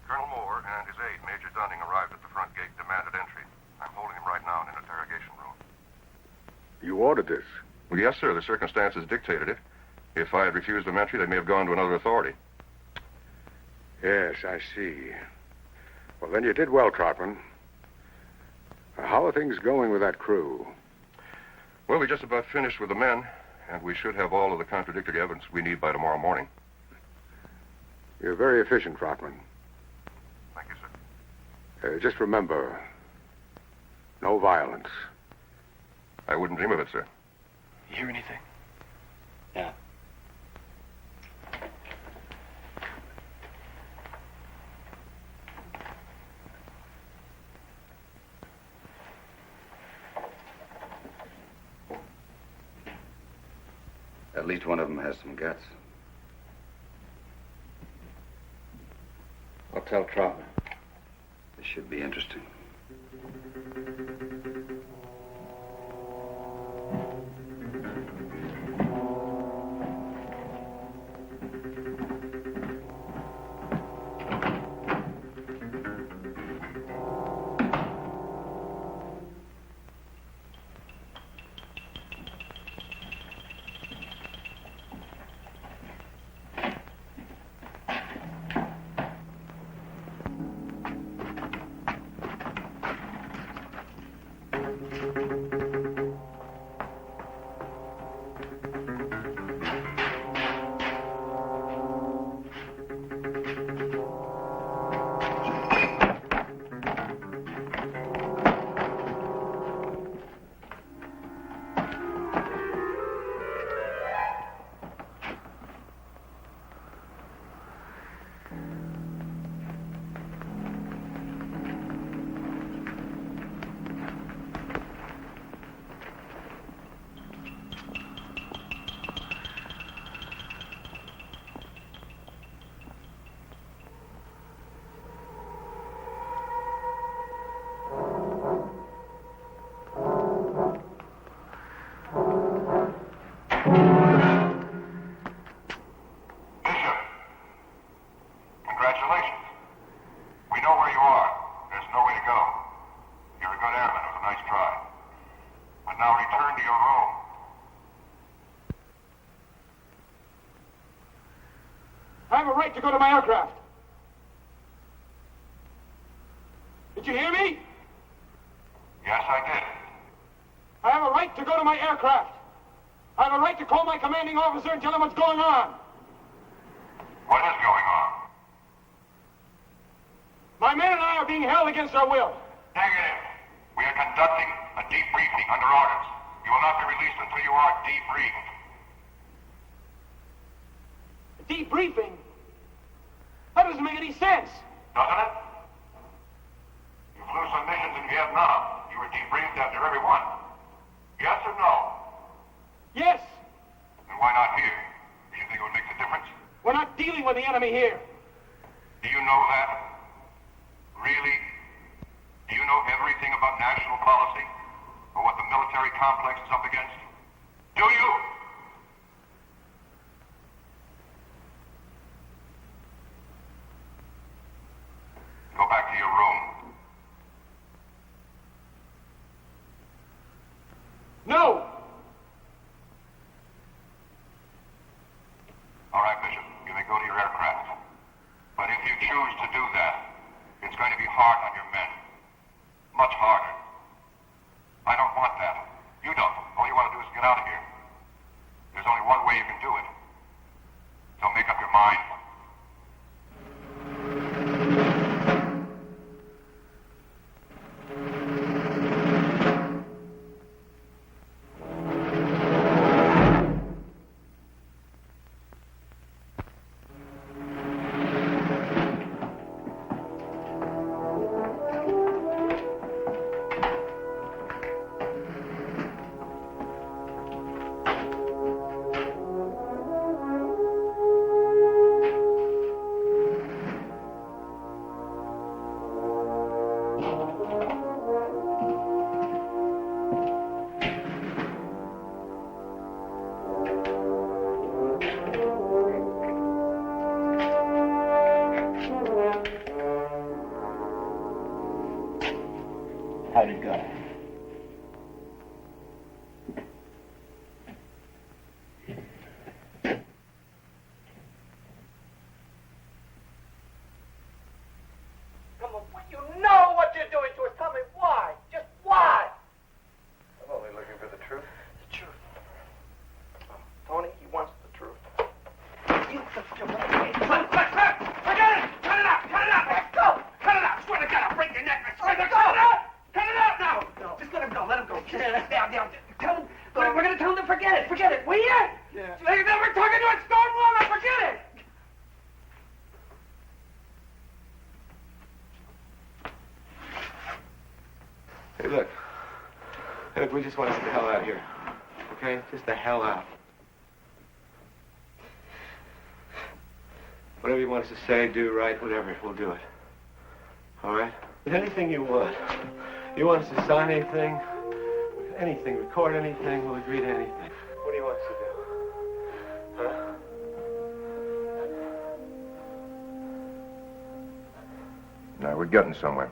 Colonel Moore and his aide, Major Dunning, arrived at the front gate, demanded entry. I'm holding him right now in an interrogation room. You ordered this? Well, yes, sir. The circumstances dictated it. If I had refused them entry, they may have gone to another authority. Yes, I see. Well, then you did well, Trotman. How are things going with that crew? Well, we just about finished with the men, and we should have all of the contradictory evidence we need by tomorrow morning. You're very efficient, Trotman. Thank you, sir. Just remember, no violence. I wouldn't dream of it, sir. You hear anything? Yeah. At least one of them has some guts. tell Trotman. This should be interesting. I have a right to go to my aircraft. Did you hear me? Yes, I did. I have a right to go to my aircraft. I have a right to call my commanding officer and tell him what's going on. What is going on? My men and I are being held against our will. Negative. We are conducting a debriefing under orders. You will not be released until you are debriefed. Debriefing? That doesn't make any sense. Doesn't it? You flew some missions in Vietnam. You were debriefed after every one. Yes or no? Yes. Then why not here? Do you think it would make the difference? We're not dealing with the enemy here. Do you know that? Really? Do you know everything about national policy? Or what the military complex is up against? Do you? Go back to your room. No! All right, Bishop. You may go to your aircraft. But if you choose to do that, it's going to be hard on your men. Much harder. I don't want that. You don't. All you want to do is get out of here. There's only one way you can do it. So make up your mind. How'd it go? Come on, you know what you're doing to us. Tell me why. Just why? I'm only looking for the truth. The truth. Tony, he wants the truth. You forget it! Cut it out! Cut it out! Let's go! Cut it out! Swear to God, I'll break your neck! I swear to God! Cut it out! Cut it out now! No. Just let him go. Let him go. Now. Tell him. We're going to tell him to forget it. Forget it. Will you? Yeah. We're talking to a stone wall. Now forget it. Hey, look. Look, we just want to get the hell out of here. Okay? Just the hell out. Whatever you want us to say, do, write, whatever, we'll do it. All right? Anything you want. You want us to sign anything? Anything, record anything, we'll agree to anything. What do you want us to do? Huh? Now, we're getting somewhere.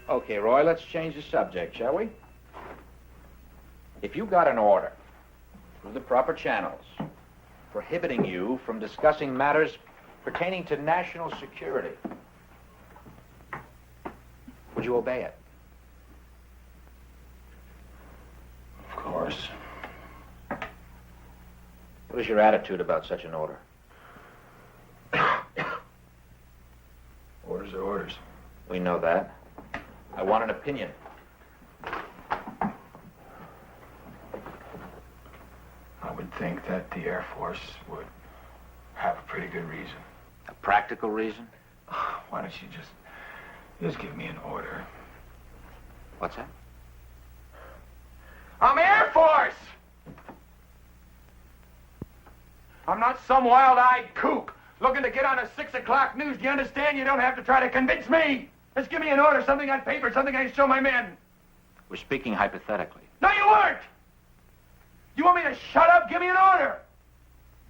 Okay, Roy, let's change the subject, shall we? If you got an order through the proper channels prohibiting you from discussing matters pertaining to national security, would you obey it? Of course. What is your attitude about such an order? Orders are orders. We know that. I want an opinion. I would think that the Air Force would have a pretty good reason. A practical reason? Why don't you just give me an order? What's that? I'm Air Force! I'm not some wild-eyed kook looking to get on a 6 o'clock news. Do you understand? You don't have to try to convince me. Just give me an order, something on paper, something I can show my men. We're speaking hypothetically. No, you weren't! You want me to shut up? Give me an order!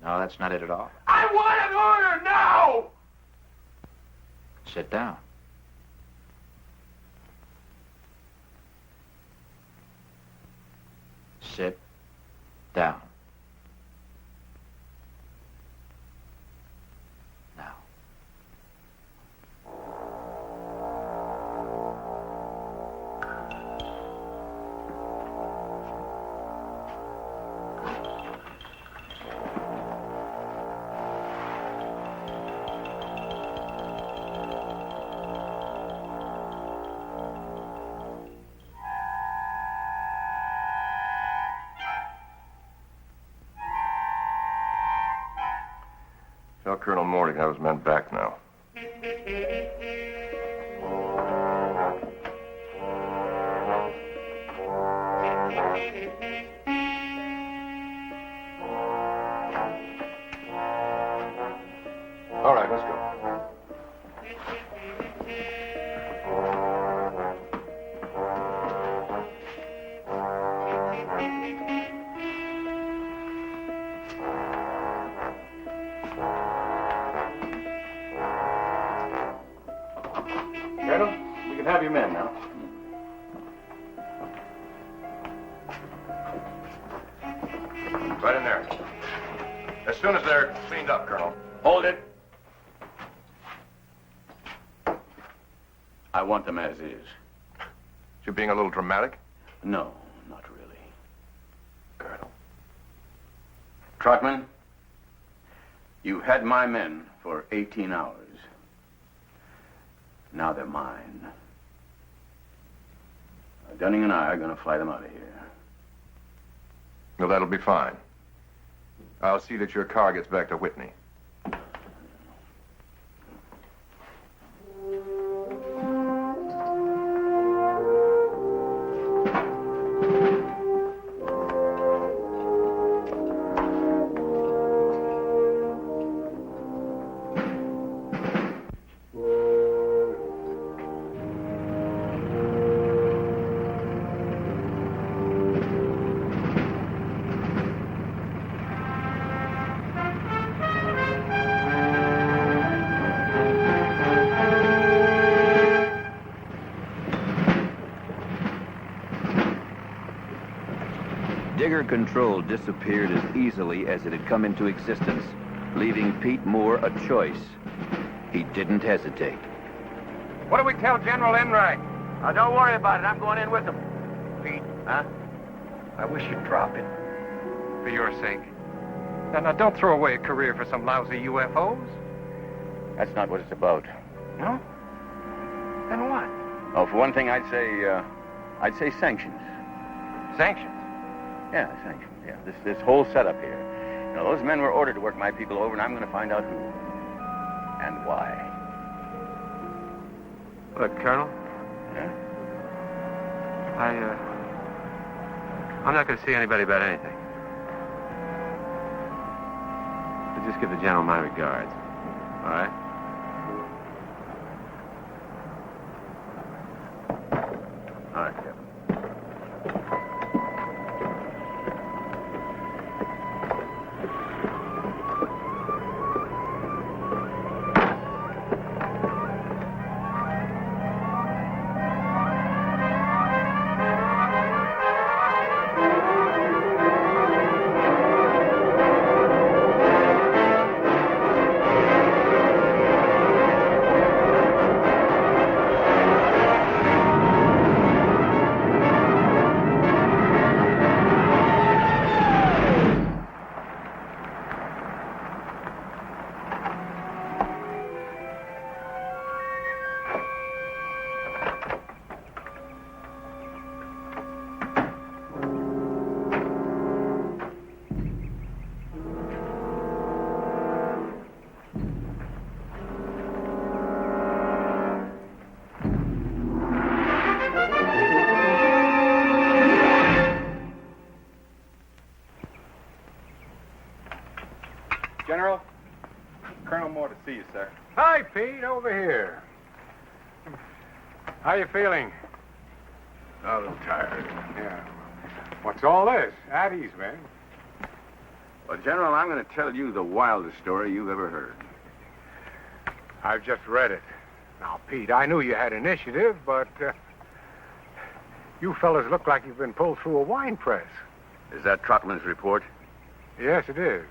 No, that's not it at all. I want an order now! Sit down. Sit down. Now. Tell Colonel Morty I was meant back now. All right, let's go. Colonel, we can have your men now. Right in there. As soon as they're cleaned up, Colonel. Hold it. I want them as is. You're being a little dramatic? No, not really. Colonel. Trotman, you had my men for 18 hours. Now they're mine. Dunning and I are going to fly them out of here. Well, that'll be fine. I'll see that your car gets back to Whitney. Digger control disappeared as easily as it had come into existence, leaving Pete Moore a choice. He didn't hesitate. What do we tell General Enright? Now, don't worry about it. I'm going in with him. Pete, Huh? I wish you'd drop it. For your sake. Now, don't throw away a career for some lousy UFOs. That's not what it's about. No? Then what? Oh, for one thing, I'd say sanctions. Sanctions? Yeah, sanctions. Yeah, this whole setup here. Now, those men were ordered to work my people over, and I'm going to find out who and why. Look, Colonel. Yeah? I'm not going to see anybody about anything. But just give the general my regards. All right? All right, Captain. General, Colonel Moore to see you, sir. Hi, Pete, over here. How you feeling? A little tired. Yeah. What's all this? At ease, man. Well, General, I'm going to tell you the wildest story you've ever heard. I've just read it. Now, Pete, I knew you had initiative, but you fellas look like you've been pulled through a wine press. Is that Trotman's report? Yes, it is.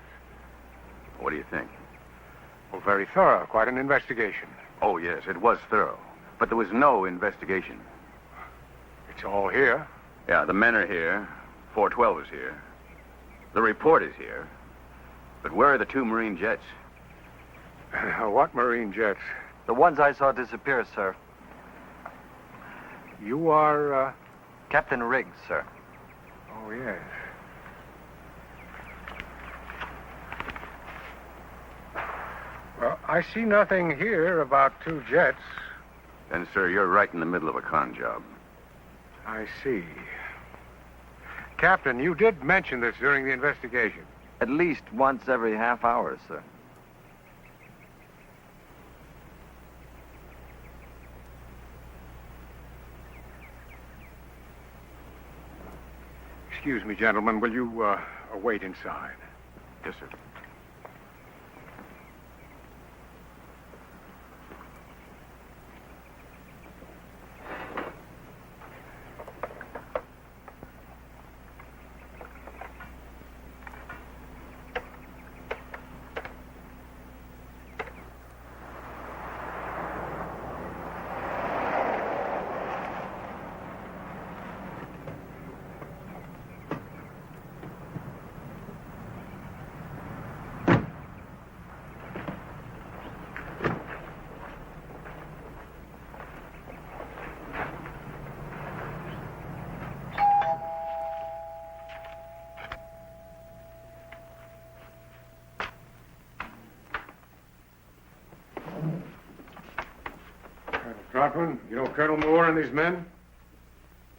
What do you think? Well, very thorough. Quite an investigation. Oh, yes, it was thorough. But there was no investigation. It's all here. Yeah, the men are here. 412 is here. The report is here. But where are the 2 Marine jets? What Marine jets? The ones I saw disappear, sir. You are, Captain Riggs, sir. Oh, yes. Well, I see nothing here about 2 jets. Then, sir, you're right in the middle of a con job. I see. Captain, you did mention this during the investigation. At least once every half hour, sir. Excuse me, gentlemen. Will you wait inside? Yes, sir. Trotman, you know Colonel Moore and these men?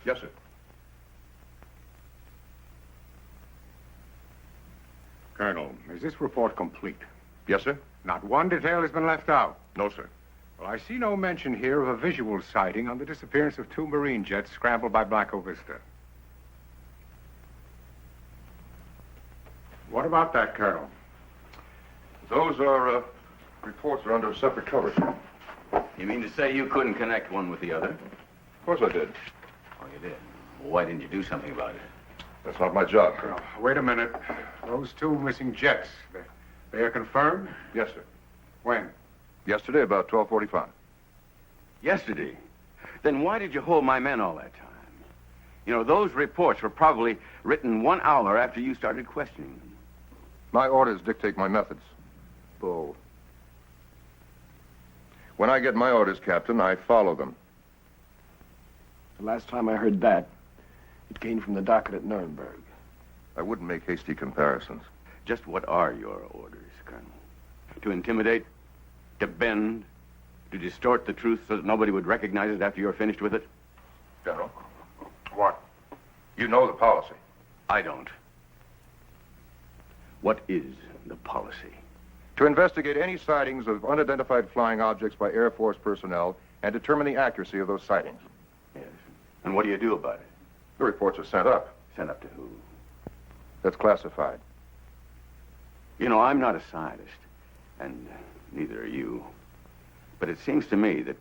Yes, sir. Colonel, is this report complete? Yes, sir. Not one detail has been left out. No, sir. Well, I see no mention here of a visual sighting on the disappearance of 2 Marine jets scrambled by Blanco Vista. What about that, Colonel? Those are, reports are under separate covers. You mean to say you couldn't connect one with the other? Of course I did. Oh, you did? Well, why didn't you do something about it? That's not my job, Colonel. Wait a minute. Those 2 missing jets, they are confirmed? Yes, sir. When? Yesterday, about 12:45. Yesterday? Then why did you hold my men all that time? You know, those reports were probably written 1 hour after you started questioning them. My orders dictate my methods. Bull. When I get my orders, Captain, I follow them. The last time I heard that, it came from the docket at Nuremberg. I wouldn't make hasty comparisons. Just what are your orders, Colonel? To intimidate? To bend? To distort the truth so that nobody would recognize it after you're finished with it? General. What? You know the policy. I don't. What is the policy? To investigate any sightings of unidentified flying objects by Air Force personnel and determine the accuracy of those sightings. Yes. And what do you do about it? The reports are sent up. Sent up to who? That's classified. You know, I'm not a scientist, and neither are you. But it seems to me that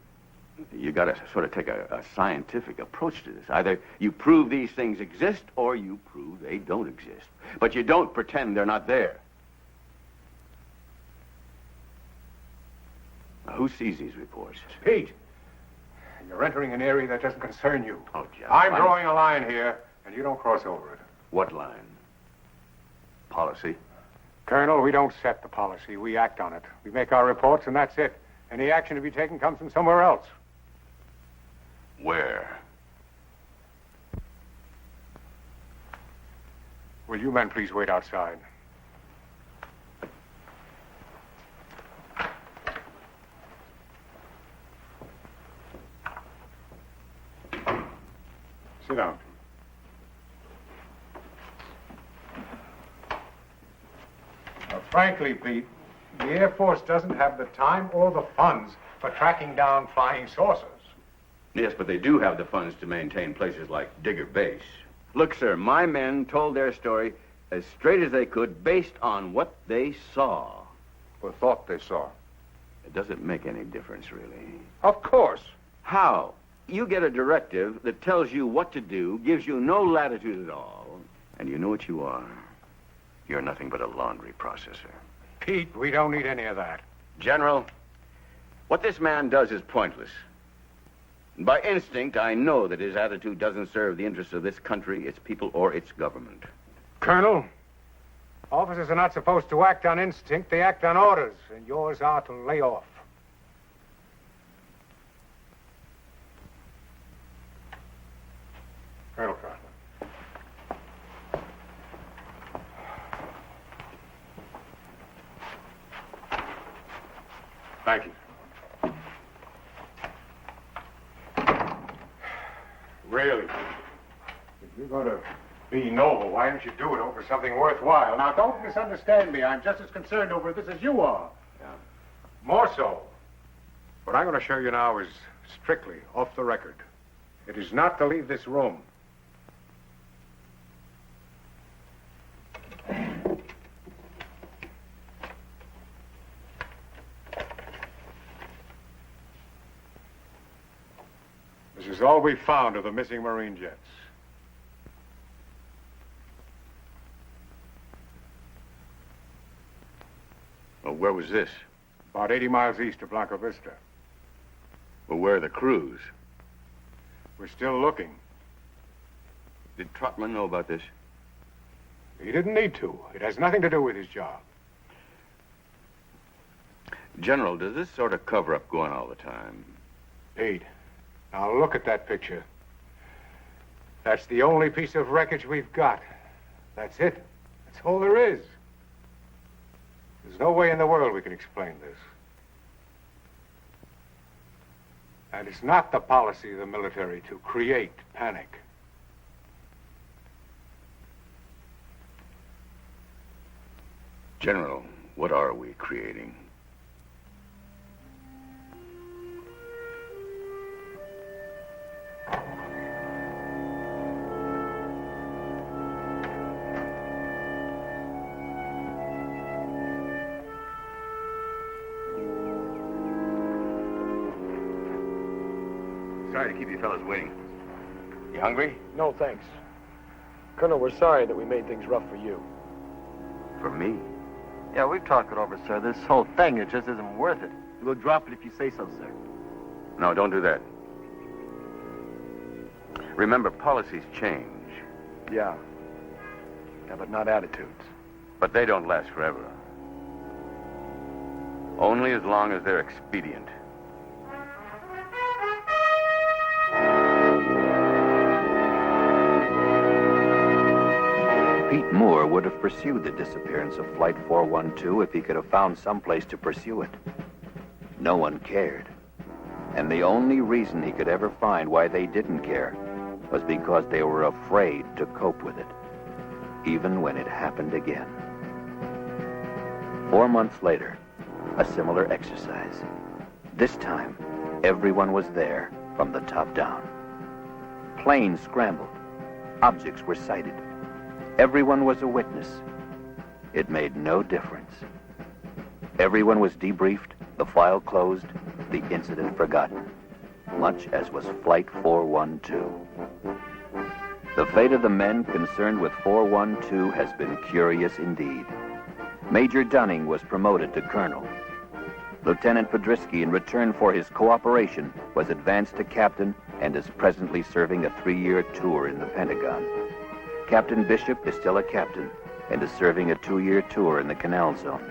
you got to sort of take a scientific approach to this. Either you prove these things exist, or you prove they don't exist. But you don't pretend they're not there. Now, who sees these reports? Pete, you're entering an area that doesn't concern you. Oh, Jeff. I'm drawing a line here, and you don't cross over it. What line? Policy? Colonel, we don't set the policy. We act on it. We make our reports, and that's it. Any action to be taken comes from somewhere else. Where? Will you men please wait outside? Sit down. Frankly, Pete, the Air Force doesn't have the time or the funds for tracking down flying saucers. Yes, but they do have the funds to maintain places like Digger Base. Look, sir, my men told their story as straight as they could based on what they saw. Or thought they saw. It doesn't make any difference, really. Of course. How? You get a directive that tells you what to do, gives you no latitude at all, and you know what you are. You're nothing but a laundry processor. Pete, we don't need any of that. General, what this man does is pointless. By instinct, I know that his attitude doesn't serve the interests of this country, its people, or its government. Colonel, officers are not supposed to act on instinct. They act on orders, and yours are to lay off. Colonel Carter. Thank you. Really, if you're going to be noble, why don't you do it over something worthwhile? Now, don't misunderstand me. I'm just as concerned over this as you are. Yeah. More so. What I'm going to show you now is strictly off the record. It is not to leave this room. This is all we found of the missing Marine jets. Well, where was this? About 80 miles east of Blanco Vista. Well, where are the crews? We're still looking. Did Trotman know about this? He didn't need to. It has nothing to do with his job. General, does this sort of cover-up go on all the time? Pete, now look at that picture. That's the only piece of wreckage we've got. That's it. That's all there is. There's no way in the world we can explain this. And it's not the policy of the military to create panic. General, what are we creating? Sorry to keep you fellas waiting. You hungry? No, thanks. Colonel, we're sorry that we made things rough for you. For me? Yeah, we've talked it over, sir. This whole thing, it just isn't worth it. We'll drop it if you say so, sir. No, don't do that. Remember, policies change. Yeah. Yeah, but not attitudes. But they don't last forever. Only as long as they're expedient. Pete Moore would have pursued the disappearance of Flight 412 if he could have found someplace to pursue it. No one cared. And the only reason he could ever find why they didn't care was because they were afraid to cope with it, even when it happened again. 4 months later, a similar exercise. This time, everyone was there from the top down. Planes scrambled. Objects were sighted. Everyone was a witness. It made no difference. Everyone was debriefed, the file closed, the incident forgotten, much as was Flight 412. The fate of the men concerned with 412 has been curious indeed. Major Dunning was promoted to colonel. Lieutenant Podrisky, in return for his cooperation, was advanced to captain and is presently serving a 3-year tour in the Pentagon. Captain Bishop is still a captain and is serving a 2-year tour in the Canal Zone.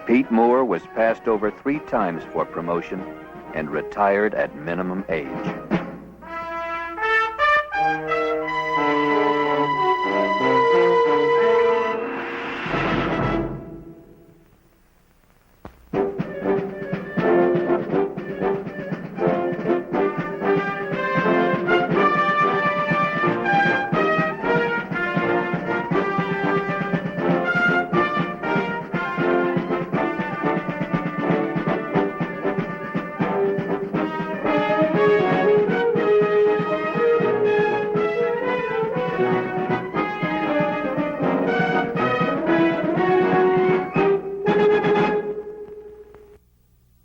Pete Moore was passed over 3 times for promotion and retired at minimum age.